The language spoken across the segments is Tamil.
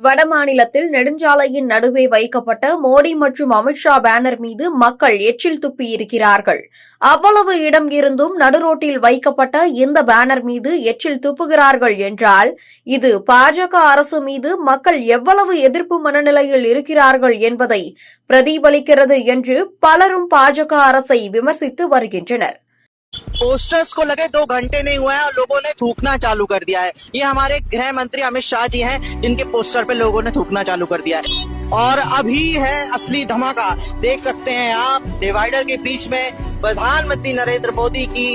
வடமாநிலத்தில் நெடுஞ்சாலையின் நடுவே வைக்கப்பட்ட மோடி மற்றும் அமித்ஷா பேனர் மீது மக்கள் எச்சில் துப்பியிருக்கிறார்கள். அவ்வளவு இடம் இருந்தும் நடுரோட்டில் வைக்கப்பட்ட இந்த பேனர் மீது எச்சில் துப்புகிறார்கள் என்றால் இது பாஜக அரசு மீது மக்கள் எவ்வளவு எதிர்ப்பு மனநிலையில் இருக்கிறார்கள் என்பதை பிரதிபலிக்கிறது என்று பலரும் பாஜக அரசை விமர்சித்து வருகின்றனர். पोस्टर्स को लगे 2 घंटे नहीं हुए हैं और लोगों ने थूकना चालू कर दिया है। ये हमारे गृह मंत्री अमित शाह जी हैं जिनके पोस्टर पे लोगों ने थूकना चालू कर दिया है। और अभी है असली धमाका, देख सकते हैं आप डिवाइडर के बीच में प्रधानमंत्री नरेंद्र मोदी की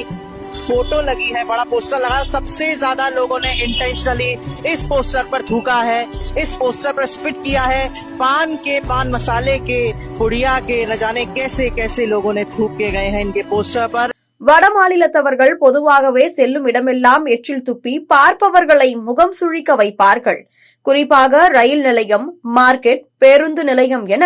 फोटो लगी है, बड़ा पोस्टर लगा है। सबसे ज्यादा लोगों ने इंटेंशनली इस पोस्टर पर थूका है, इस पोस्टर पर स्पिट किया है। पान मसाले के पुड़िया के न जाने कैसे कैसे लोगों ने थूक के गए हैं इनके पोस्टर पर। வடமாநிலத்தவர்கள் பொதுவாகவே செல்லும் இடமெல்லாம் எச்சில் துப்பி பார்ப்பவர்களை முகம் சுழிக்க வைப்பார்கள். குறிப்பாக ரயில் நிலையம், மார்க்கெட், பேருந்து நிலையம் என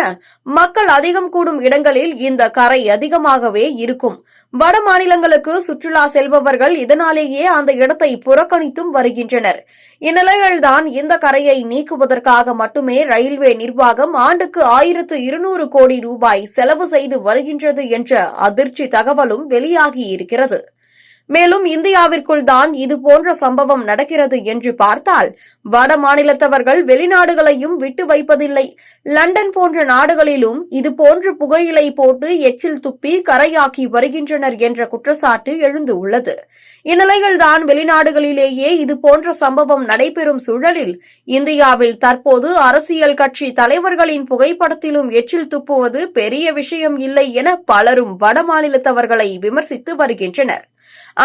மக்கள் அதிகம் கூடும் இடங்களில் இந்த கறை அதிகமாகவே இருக்கும். வட மாநிலங்களுக்கு சுற்றுலா செல்பவர்கள் இதனாலேயே அந்த இடத்தை புறக்கணித்தும் வருகின்றனர். இந்நிலையில்தான் இந்த கரையை நீக்குவதற்காக மட்டுமே ரயில்வே நிர்வாகம் ஆண்டுக்கு 1200 கோடி ரூபாய் செலவு செய்து வருகின்றது என்ற அதிர்ச்சி தகவலும் வெளியாகியிருக்கிறது. மேலும் இந்தியாவிற்குள் தான் இதுபோன்ற சம்பவம் நடக்கிறது என்று பார்த்தால் வட மாநிலத்தவர்கள் வெளிநாடுகளையும் விட்டு வைப்பதில்லை. லண்டன் போன்ற நாடுகளிலும் இதுபோன்று புகையிலை போட்டு எச்சில் துப்பி கரையாக்கி வருகின்றனர் என்ற குற்றச்சாட்டு எழுந்துள்ளது. இந்நிலையில்தான் வெளிநாடுகளிலேயே இதுபோன்ற சம்பவம் நடைபெறும் சூழலில் இந்தியாவில் தற்போது அரசியல் கட்சி தலைவர்களின் புகைப்படத்திலும் எச்சில் துப்புவது பெரிய விஷயம் இல்லை என பலரும் வடமாநிலத்தவர்களை விமர்சித்து வருகின்றனர்.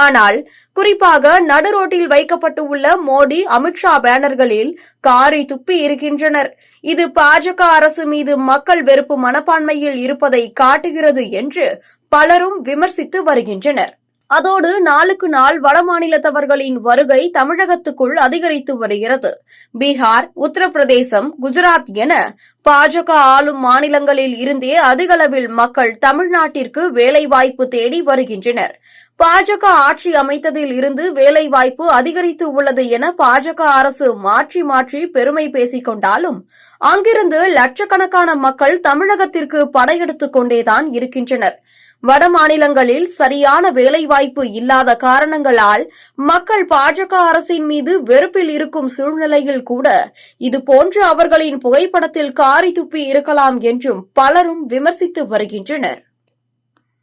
ஆனால் குறிப்பாக நடுரோட்டில் வைக்கப்பட்டுள்ள மோடி, அமித்ஷா பேனர்களில் காரி துப்பி இருக்கின்றனர். இது பாஜக அரசு மீது மக்கள் வெறுப்பு மனப்பான்மையில் இருப்பதை காட்டுகிறது என்று பலரும் விமர்சித்து வருகின்றனர். அதோடு நாளுக்கு நாள் வடமாநிலத்தவர்களின் வருகை தமிழகத்துக்குள் அதிகரித்து வருகிறது. பீகார், உத்தரப்பிரதேசம், குஜராத் என பாஜக ஆளும் மாநிலங்களில் இருந்தே அதிகளவில் மக்கள் தமிழ்நாட்டிற்கு வேலைவாய்ப்பு தேடி வருகின்றனர். பாஜக ஆட்சி அமைத்ததில் இருந்து வேலைவாய்ப்பு அதிகரித்து உள்ளது என பாஜக அரசு மாற்றி மாற்றி பெருமை பேசிக் கொண்டாலும் அங்கிருந்து லட்சக்கணக்கான மக்கள் தமிழகத்திற்கு படையெடுத்துக் கொண்டேதான் இருக்கின்றனர். வட மாநிலங்களில் சரியான வேலைவாய்ப்பு இல்லாத காரணங்களால் மக்கள் பாஜக அரசின் மீது வெறுப்பில் இருக்கும் சூழ்நிலையில் கூட இதுபோன்று அவர்களின் புகைப்படத்தில் காரி துப்பி இருக்கலாம் என்றும் பலரும் விமர்சித்து வருகின்றனர்.